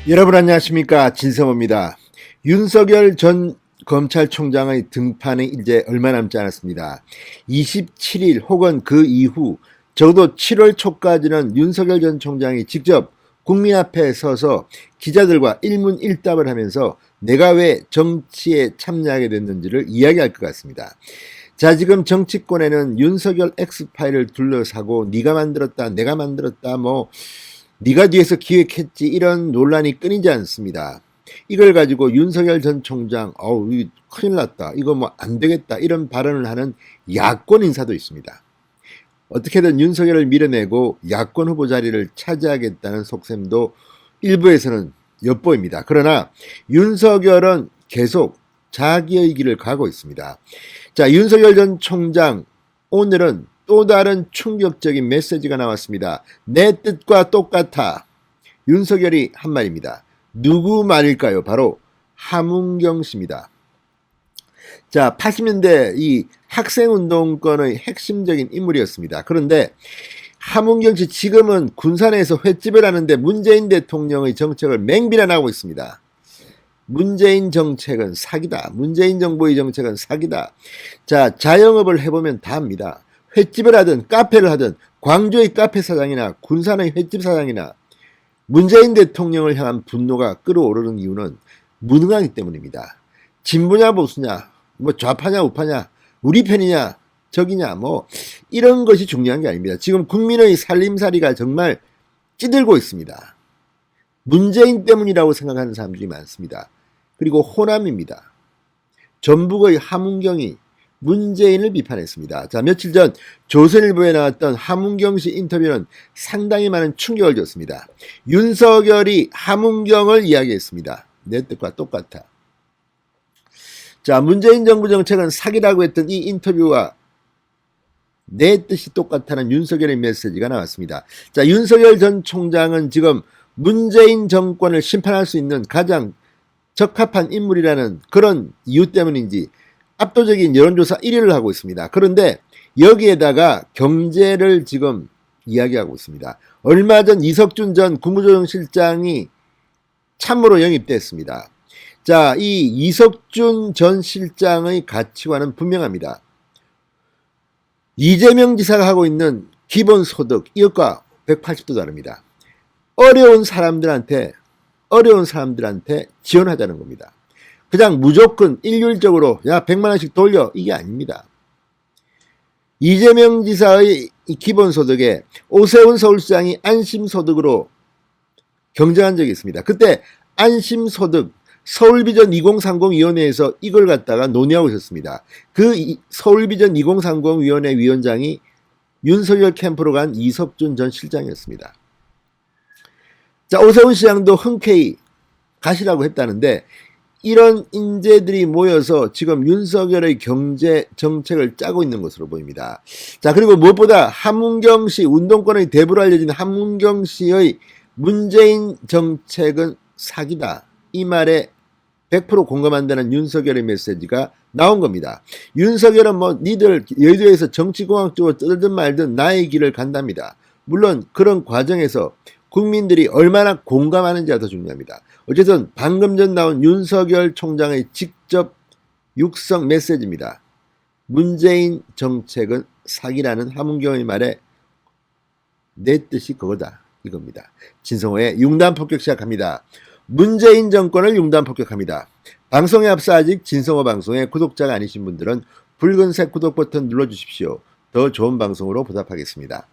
여러분 안녕하십니까, 진성호입니다. 윤석열 전 검찰총장의 등판이 이제 얼마 남지 않았습니다. 27일 혹은 그 이후 적어도 7월 초까지는 윤석열 전 총장이 직접 국민 앞에 서서 기자들과 일문일답을 하면서 내가 왜 정치에 참여하게 됐는지를 이야기할 것 같습니다. 자, 지금 정치권에는 윤석열 엑스파일을 둘러싸고 네가 만들었다, 내가 만들었다, 네가 뒤에서 기획했지, 이런 논란이 끊이지 않습니다. 이걸 가지고 윤석열 전 총장 이거 큰일 났다, 이거 안 되겠다, 이런 발언을 하는 야권 인사도 있습니다. 어떻게든 윤석열을 밀어내고 야권 후보 자리를 차지하겠다는 속셈도 일부에서는 엿보입니다. 그러나 윤석열은 계속 자기의 길을 가고 있습니다. 자, 윤석열 전 총장, 오늘은 또 다른 충격적인 메시지가 나왔습니다. 내 뜻과 똑같아. 윤석열이 한 말입니다. 누구 말일까요? 바로 함은경 씨입니다. 자, 80년대 이 학생운동권의 핵심적인 인물이었습니다. 그런데 함은경 씨 지금은 군산에서 횟집을 하는데 문재인 대통령의 정책을 맹비난하고 있습니다. 문재인 정책은 사기다. 문재인 정부의 정책은 사기다. 자, 자영업을 해보면 다 압니다. 횟집을 하든 카페를 하든 광주의 카페 사장이나 군산의 횟집 사장이나 문재인 대통령을 향한 분노가 끌어오르는 이유는 무능하기 때문입니다. 진보냐 보수냐, 좌파냐 우파냐, 우리 편이냐 적이냐, 이런 것이 중요한 게 아닙니다. 지금 국민의 살림살이가 정말 찌들고 있습니다. 문재인 때문이라고 생각하는 사람들이 많습니다. 그리고 호남입니다. 전북의 함은경이 문재인을 비판했습니다. 자, 며칠 전 조선일보에 나왔던 함은경 씨 인터뷰는 상당히 많은 충격을 줬습니다. 윤석열이 함은경을 이야기했습니다. 내 뜻과 똑같아. 자, 문재인 정부 정책은 사기라고 했던 이 인터뷰와 내 뜻이 똑같다는 윤석열의 메시지가 나왔습니다. 자, 윤석열 전 총장은 지금 문재인 정권을 심판할 수 있는 가장 적합한 인물이라는 그런 이유 때문인지 압도적인 여론조사 1위를 하고 있습니다. 그런데 여기에다가 경제를 지금 이야기하고 있습니다. 얼마 전 이석준 전 국무조정실장이 참모로 영입됐습니다. 자, 이 이석준 전 실장의 가치관은 분명합니다. 이재명 지사가 하고 있는 기본소득, 이것과 180도 다릅니다. 어려운 사람들한테 지원하자는 겁니다. 그냥 무조건 일률적으로 100만 원씩 돌려, 이게 아닙니다. 이재명 지사의 기본소득에 오세훈 서울시장이 안심소득으로 경쟁한 적이 있습니다. 그때 안심소득 서울비전 2030위원회에서 이걸 갖다가 논의하고 있었습니다. 그 서울비전 2030위원회 위원장이 윤석열 캠프로 간 이석준 전 실장이었습니다. 자, 오세훈 시장도 흔쾌히 가시라고 했다는데 이런 인재들이 모여서 지금 윤석열의 경제 정책을 짜고 있는 것으로 보입니다. 자, 그리고 무엇보다 함은경 씨, 운동권의 대부로 알려진 함은경 씨의 문재인 정책은 사기다, 이 말에 100% 공감한다는 윤석열의 메시지가 나온 겁니다. 윤석열은 니들 여의도에서 정치공학적으로 떠들든 말든 나의 길을 간답니다. 물론 그런 과정에서 국민들이 얼마나 공감하는지가 더 중요합니다. 어쨌든 방금 전 나온 윤석열 총장의 직접 육성 메시지입니다. 문재인 정책은 사기라는 함은경의 말에 내 뜻이 그거다, 이겁니다. 진성호의 융단 폭격 시작합니다. 문재인 정권을 융단 폭격합니다. 방송에 앞서 아직 진성호 방송의 구독자가 아니신 분들은 붉은색 구독 버튼 눌러주십시오. 더 좋은 방송으로 보답하겠습니다.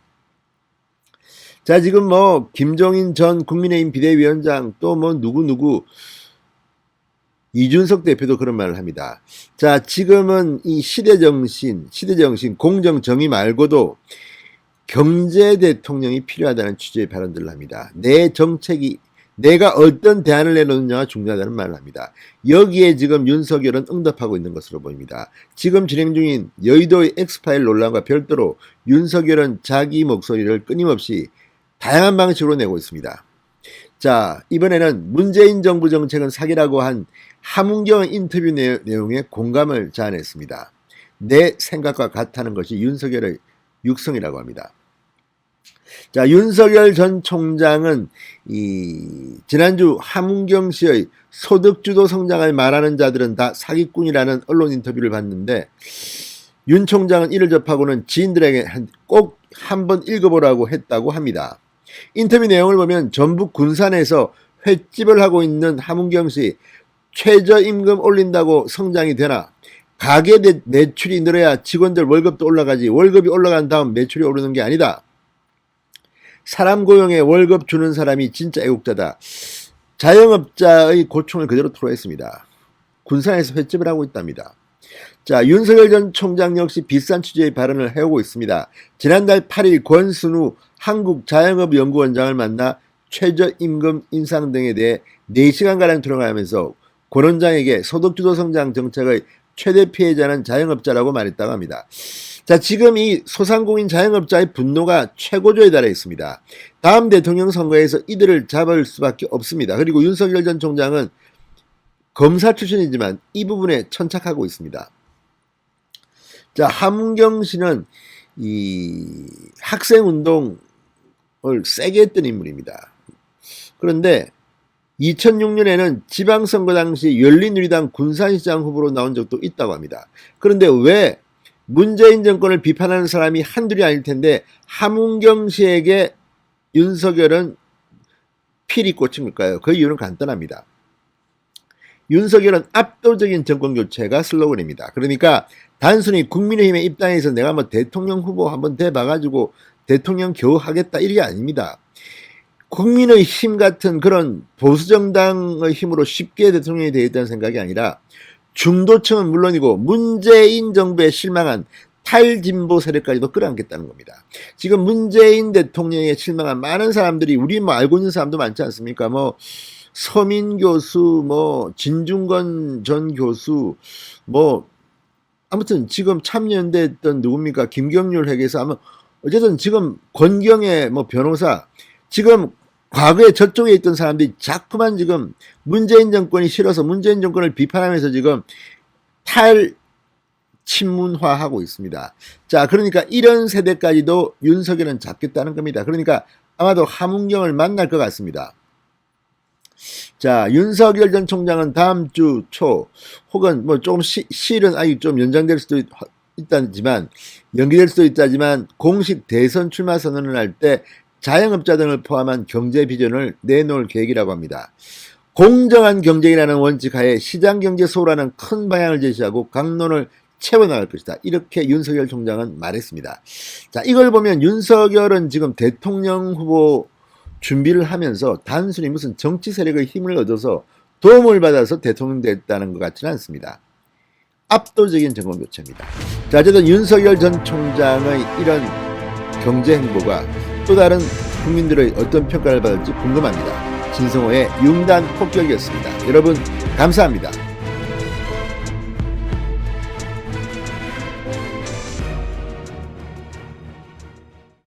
자, 지금 김종인 전 국민의힘 비대위원장, 또 누구 이준석 대표도 그런 말을 합니다. 자, 지금은 이 시대정신, 공정정의 말고도 경제 대통령이 필요하다는 취지의 발언들을 합니다. 내 정책이, 내가 어떤 대안을 내놓느냐가 중요하다는 말을 합니다. 여기에 지금 윤석열은 응답하고 있는 것으로 보입니다. 지금 진행 중인 여의도의 엑스파일 논란과 별도로 윤석열은 자기 목소리를 끊임없이 다양한 방식으로 내고 있습니다. 자, 이번에는 문재인 정부 정책은 사기라고 한 함은경 인터뷰 내용에 공감을 자아냈습니다. 내 생각과 같다는 것이 윤석열의 육성이라고 합니다. 자, 윤석열 전 총장은 지난주 함은경 씨의 소득주도 성장을 말하는 자들은 다 사기꾼이라는 언론 인터뷰를 봤는데, 윤 총장은 이를 접하고는 지인들에게 꼭 한번 읽어보라고 했다고 합니다. 인터뷰 내용을 보면 전북 군산에서 횟집을 하고 있는 함은경 씨, 최저임금 올린다고 성장이 되나? 가게 매출이 늘어야 직원들 월급도 올라가지, 월급이 올라간 다음 매출이 오르는 게 아니다. 사람 고용에 월급 주는 사람이 진짜 애국자다. 자영업자의 고충을 그대로 토로했습니다. 군산에서 횟집을 하고 있답니다. 자, 윤석열 전 총장 역시 비슷한 취지의 발언을 해오고 있습니다. 지난달 8일 권순우 한국자영업연구원장을 만나 최저임금 인상 등에 대해 4시간가량 토론하면서 권 원장에게 소득주도 성장 정책의 최대 피해자는 자영업자라고 말했다고 합니다. 자, 지금 이 소상공인 자영업자의 분노가 최고조에 달해 있습니다. 다음 대통령 선거에서 이들을 잡을 수밖에 없습니다. 그리고 윤석열 전 총장은 검사 출신이지만 이 부분에 천착하고 있습니다. 자, 함은경 씨는 이 학생운동을 세게 했던 인물입니다. 그런데 2006년에는 지방선거 당시 열린우리당 군산시장 후보로 나온 적도 있다고 합니다. 그런데 왜 문재인 정권을 비판하는 사람이 한둘이 아닐 텐데 함은경 씨에게 윤석열은 필이 꽂힌 걸까요? 그 이유는 간단합니다. 윤석열은 압도적인 정권교체가 슬로건입니다. 그러니까 단순히 국민의힘의 입장에서 내가 뭐 대통령 후보 한번 돼봐가지고 대통령 겨우 하겠다 이게 아닙니다. 국민의힘 같은 그런 보수정당의 힘으로 쉽게 대통령이 되겠다는 생각이 아니라 중도층은 물론이고 문재인 정부에 실망한 탈진보 세력까지도 끌어안겠다는 겁니다. 지금 문재인 대통령에 실망한 많은 사람들이 우리 뭐 알고 있는 사람도 많지 않습니까? 뭐 서민 교수, 뭐 진중권 전 교수, 뭐 아무튼 지금 참여연대했던 누굽니까? 김경률 회계사, 아마 어쨌든 지금 권경의 뭐 변호사, 지금 과거에 저쪽에 있던 사람들이 자꾸만 지금 문재인 정권이 싫어서 문재인 정권을 비판하면서 지금 탈친문화하고 있습니다. 자, 그러니까 이런 세대까지도 윤석열은 잡겠다는 겁니다. 그러니까 아마도 함은경을 만날 것 같습니다. 자, 윤석열 전 총장은 다음 주 초 혹은 뭐 조금 실은 아직 좀 연장될 수도 있다지만 연기될 수도 있다지만 공식 대선 출마 선언을 할 때 자영업자 등을 포함한 경제 비전을 내놓을 계획이라고 합니다. 공정한 경쟁이라는 원칙 하에 시장경제 소홀하는 큰 방향을 제시하고 강론을 채워나갈 것이다. 이렇게 윤석열 총장은 말했습니다. 자, 이걸 보면 윤석열은 지금 대통령 후보 준비를 하면서 단순히 무슨 정치 세력의 힘을 얻어서 도움을 받아서 대통령 됐다는 것 같지는 않습니다. 압도적인 정권 교체입니다. 자, 어쨌든 윤석열 전 총장의 이런 경제 행보가 또 다른 국민들의 어떤 평가를 받을지 궁금합니다. 진성호의 융단 폭격이었습니다. 여러분 감사합니다.